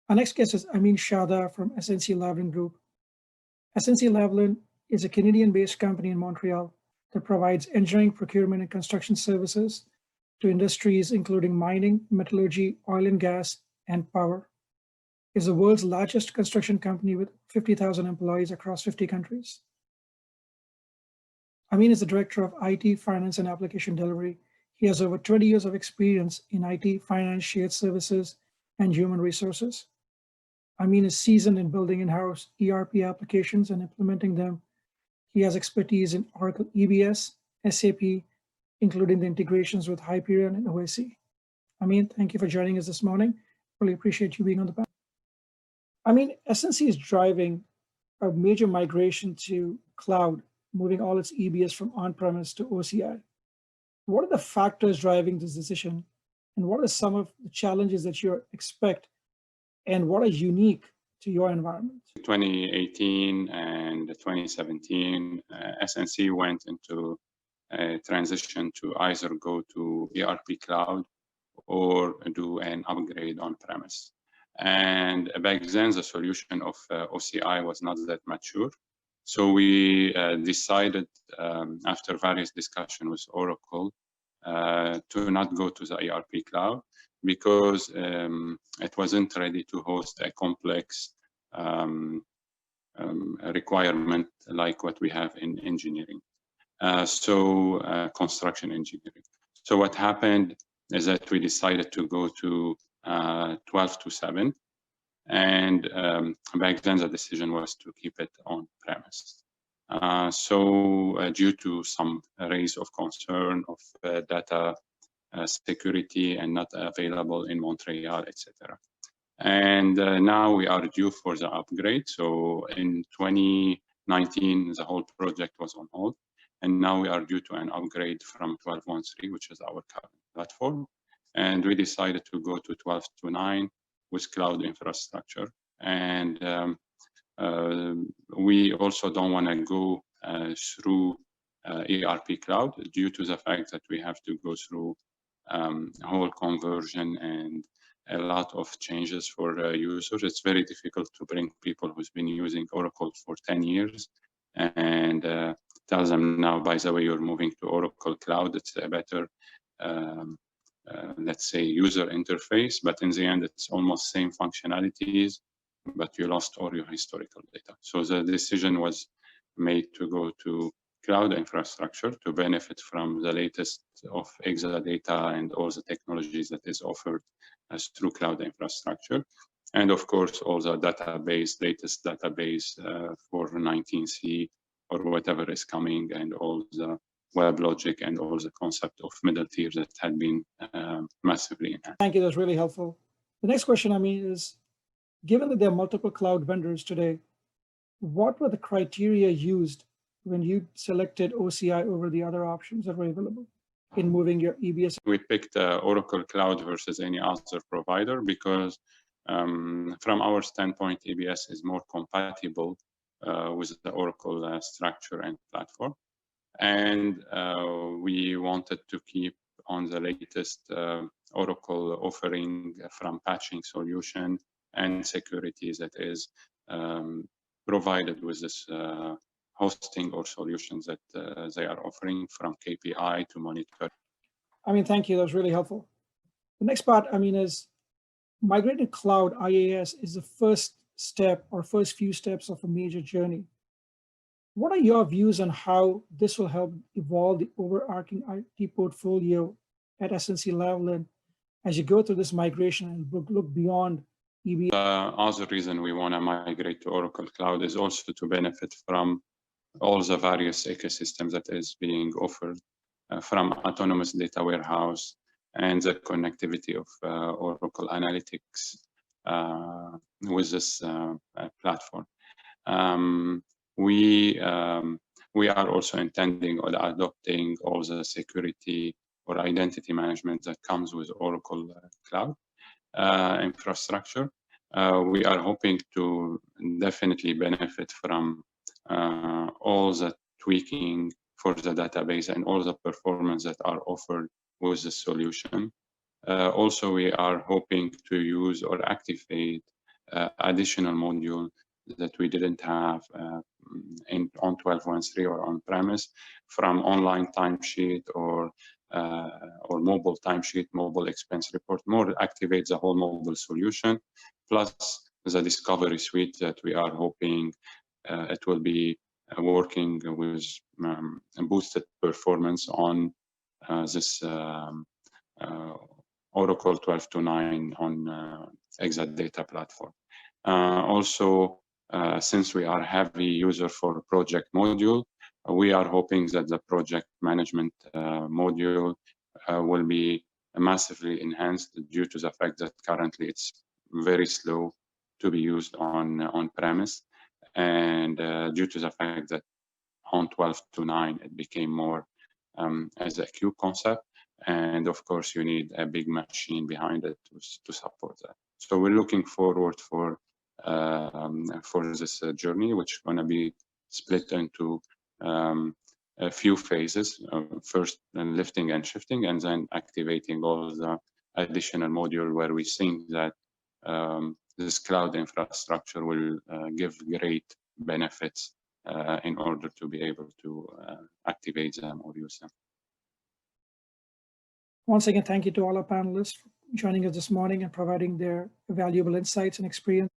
Our next guest is Amin Shahda from SNC-Lavalin Group. SNC-Lavalin is a Canadian-based company in Montreal that provides engineering, procurement, and construction services to industries including mining, metallurgy, oil and gas, and power. It is the world's largest construction company with 50,000 employees across 50 countries. Amin is the Director of IT, Finance, and Application Delivery. He has over 20 years of experience in IT, finance, shared services, and human resources. Amin is seasoned in building in-house ERP applications and implementing them. He has expertise in Oracle EBS, SAP, including the integrations with Hyperion and OSC. Amin, thank you for joining us this morning. Really appreciate you being on the panel. Amin, SNC is driving a major migration to cloud, moving all its EBS from on-premise to OCI. What are the factors driving this decision? And what are some of the challenges that you expect? And what are unique to your environment? 2018 and 2017, SNC went into a transition to either go to ERP cloud or do an upgrade on premise. And back then, the solution of OCI was not that mature. So we decided, after various discussions with Oracle, to not go to the ERP cloud because it wasn't ready to host a complex requirement like what we have in engineering. Construction engineering. So what happened is that we decided to go to 12/7, and back then the decision was to keep it on premise. Due to some raise of concern of data security and not available in Montreal, etc. And now we are due for the upgrade. So in 2019, the whole project was on hold. And now we are due to an upgrade from 12.1.3, which is our current platform. And we decided to go to 12.2.9 with cloud infrastructure. And we also don't want to go through ERP cloud due to the fact that we have to go through whole conversion and a lot of changes for users. It's very difficult to bring people who's been using Oracle for 10 years and tell them now, by the way, you're moving to Oracle Cloud. It's a better, let's say, user interface, but in the end, it's almost same functionalities, but you lost all your historical data. So the decision was made to go to cloud infrastructure to benefit from the latest of Exadata and all the technologies that is offered as through cloud infrastructure. And of course, all the database, latest database for 19C or whatever is coming, and all the WebLogic and all the concept of middle tier that had been massively enhanced. Thank you, that's really helpful. The next question, I mean, is given that there are multiple cloud vendors today, what were the criteria used when you selected OCI over the other options that were available in moving your EBS? We picked Oracle Cloud versus any other provider because from our standpoint, EBS is more compatible with the Oracle structure and platform. And we wanted to keep on the latest Oracle offering from patching solution and security that is provided with this hosting or solutions that they are offering, from KPI to monitor. I mean, thank you. That was really helpful. The next part, I mean, is migrating cloud IaaS is the first step or first few steps of a major journey. What are your views on how this will help evolve the overarching IT portfolio at SNC-Lavalin as you go through this migration and look beyond EBS? The other reason we want to migrate to Oracle Cloud is also to benefit from all the various ecosystems that is being offered from autonomous data warehouse and the connectivity of Oracle Analytics with this platform. We are also intending on adopting all the security or identity management that comes with Oracle Cloud infrastructure. We are hoping to definitely benefit from all the tweaking for the database and all the performance that are offered with the solution. Also, we are hoping to use or activate additional module that we didn't have on 12.1.3 or on premise, from online timesheet or mobile timesheet, mobile expense report, more activate the whole mobile solution, plus the discovery suite that we are hoping it will be working with boosted performance on this Oracle 12.2.9 on Exadata platform. Also, since we are heavy user for project module, we are hoping that the project management module will be massively enhanced due to the fact that currently it's very slow to be used on premise, and due to the fact that on 12.2.9 it became more as a queue concept, and of course you need a big machine behind it to support that. So we're looking forward for this journey, which is going to be split into a few phases. First, lifting and shifting, and then activating all the additional module where we think that this cloud infrastructure will give great benefits in order to be able to activate them or use them. Once again, thank you to all our panelists for joining us this morning and providing their valuable insights and experience.